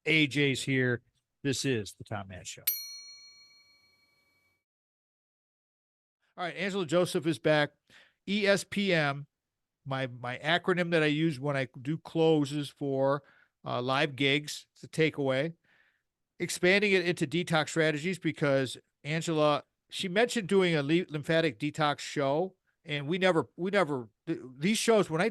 AJ's here. This is the Tom Mann Show. All right, Angela Joseph is back. ESPM, my acronym that I use when I do closes for live gigs. It's a takeaway. Expanding it into detox strategies because Angela, she mentioned doing a lymphatic detox show, and we never these shows when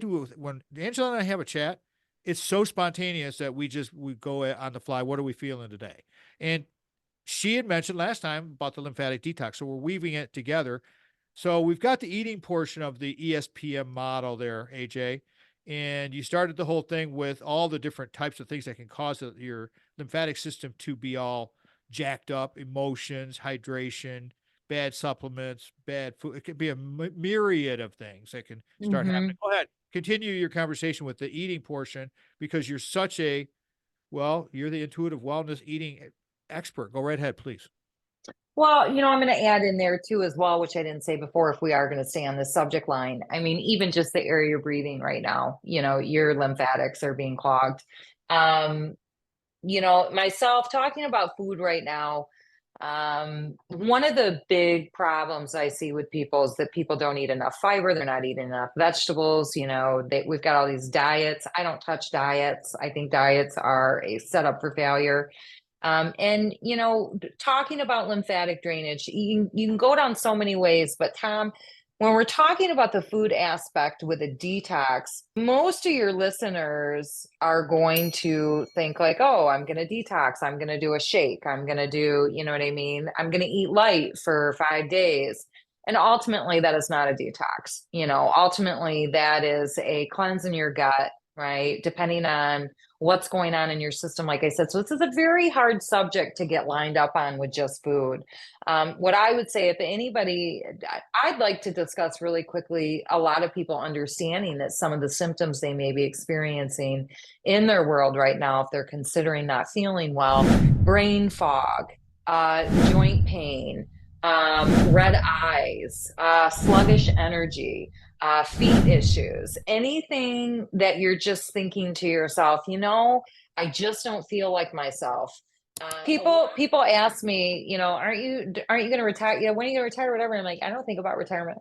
Angela and I have a chat, it's so spontaneous that we go on the fly. What are we feeling today? And she had mentioned last time about the lymphatic detox, so we're weaving it together. So we've got the eating portion of the ESPM model there, AJ, and you started the whole thing with all the different types of things that can cause your lymphatic system to be all jacked up: emotions, hydration, bad supplements, bad food. It could be a myriad of things that can start happening. Go ahead, continue your conversation with the eating portion because you're you're the intuitive wellness eating expert. Go right ahead, please. Well, I'm going to add in there too, as well, which I didn't say before, if we are going to stay on this subject line. I mean, even just the air you're breathing right now, your lymphatics are being clogged. Myself talking about food right now, one of the big problems I see with people is that people don't eat enough fiber. They're not eating enough vegetables. We've got all these diets. I don't touch diets. I think diets are a setup for failure. Talking about lymphatic drainage, you can go down so many ways, but Tom, when we're talking about the food aspect with a detox, most of your listeners are going to think like, oh, I'm going to detox. I'm going to do a shake. I'm going to do, you know what I mean? I'm going to eat light for 5 days. And ultimately that is not a detox. Ultimately that is a cleanse in your gut, right? Depending on what's going on in your system, like I said. So this is a very hard subject to get lined up on with just food. What I would say, if anybody, I'd like to discuss really quickly, a lot of people understanding that some of the symptoms they may be experiencing in their world right now, if they're considering not feeling well: brain fog, joint pain, red eyes, sluggish energy, feet issues, anything that you're just thinking to yourself, I just don't feel like myself. People ask me, aren't you going to retire? Yeah, when are you going to retire? Whatever. I'm like, I don't think about retirement.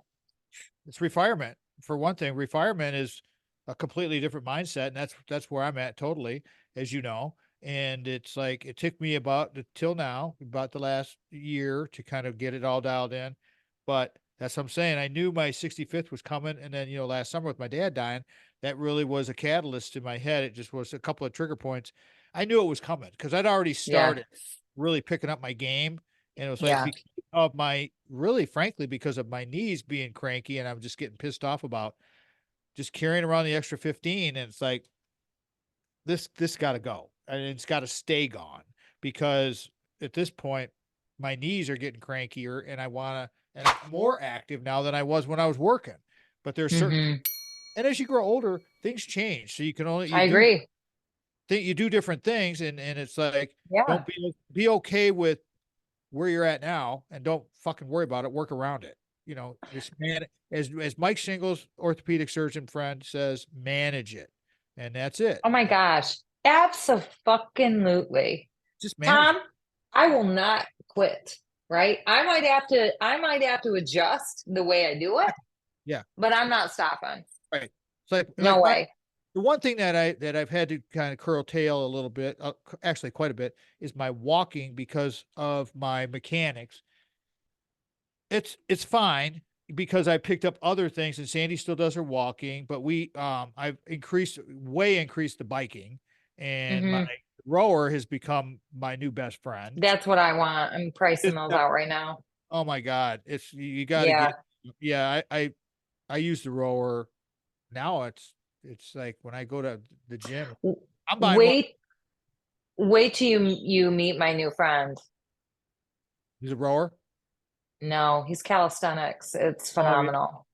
It's retirement. For one thing, retirement is a completely different mindset, and that's where I'm at totally, as you know. And it's like it took me about the last year to kind of get it all dialed in. But that's what I'm saying. I knew my 65th was coming, and then last summer with my dad dying, that really was a catalyst in my head. It just was a couple of trigger points. I knew it was coming because I'd already started really picking up my game, and it was like because of frankly, because of my knees being cranky, and I'm just getting pissed off about just carrying around the extra 15, and it's like this got to go, and it's got to stay gone because at this point my knees are getting crankier, and and I'm more active now than I was when I was working. But there's certain, and as you grow older, things change. So you can only, I agree. You do different things, and it's like, don't be okay with where you're at now, and don't fucking worry about it. Work around it. Just as Mike Shingles, orthopedic surgeon friend, says, manage it, and that's it. Oh my gosh, absolutely. Just manage Tom, I will not quit. Right? I might have to adjust the way I do it. Yeah, but I'm not stopping. Right. It's like no way. The one thing that I've had to kind of curtail a little bit, actually quite a bit, is my walking because of my mechanics. It's fine because I picked up other things, and Sandy still does her walking, but I've increased the biking, and my rower has become my new best friend. That's what I want. I'm pricing those out right now. Oh my God. You got to get, I use the rower now. It's like when I go to the gym, I'm buying wait till you meet my new friend. He's a rower. No, he's calisthenics. It's phenomenal.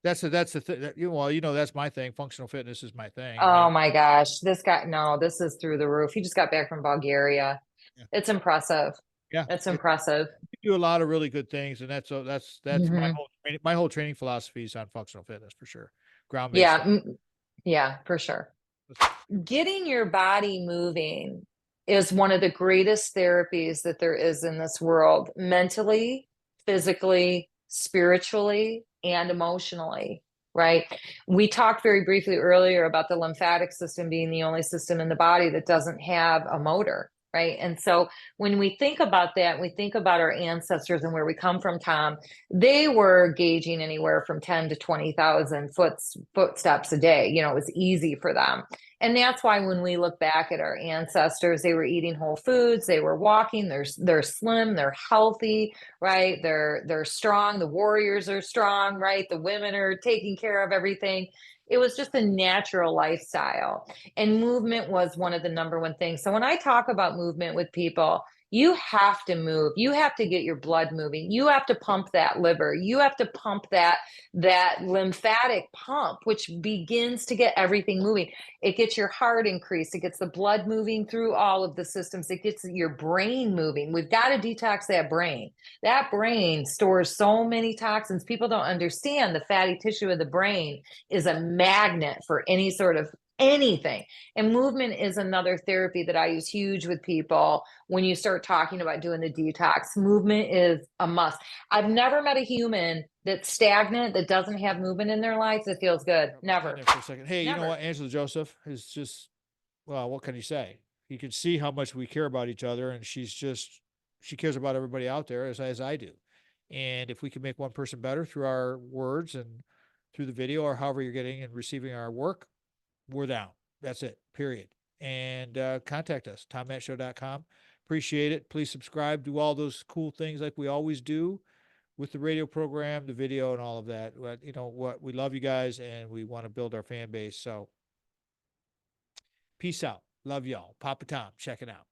That's the thing. Well, that's my thing. Functional fitness is my thing. Oh my gosh. This is through the roof. He just got back from Bulgaria. Yeah. It's impressive. Yeah. It's impressive. You do a lot of really good things. And that's my whole training philosophy is on functional fitness for sure. Ground-based. Yeah. Yeah, for sure. Getting your body moving is one of the greatest therapies that there is in this world, mentally, physically, spiritually, and emotionally, right? We talked very briefly earlier about the lymphatic system being the only system in the body that doesn't have a motor, right? And so when we think about that, we think about our ancestors and where we come from, Tom, they were gauging anywhere from 10 to 20,000 footsteps a day. You know, it was easy for them. And that's why when we look back at our ancestors, they were eating whole foods, they were walking, they're slim, they're healthy, right? They're strong, the warriors are strong, right? The women are taking care of everything. It was just a natural lifestyle. And movement was one of the number one things. So when I talk about movement with people, you have to move. You have to get your blood moving. You have to pump that liver. You have to pump that lymphatic pump, which begins to get everything moving. It gets your heart increased. It gets the blood moving through all of the systems. It gets your brain moving. We've got to detox that brain. That brain stores so many toxins. People don't understand the fatty tissue of the brain is a magnet for any sort of anything. And movement is another therapy that I use huge with people when you start talking about doing the detox. Movement is a must. I've never met a human that's stagnant, that doesn't have movement in their life, that feels good. Never. For a second. Hey, you know Never. what? Angela Joseph is just, well, what can you say? You can see how much we care about each other, and she cares about everybody out there as I do. And if we can make one person better through our words and through the video or however you're getting and receiving our work, we're down. That's it, period. And contact us, tommattshow.com. Appreciate it. Please subscribe, do all those cool things like we always do with the radio program, the video, and all of that. But you know what? We love you guys, and we want to build our fan base. So peace out. Love y'all. Papa Tom, check it out.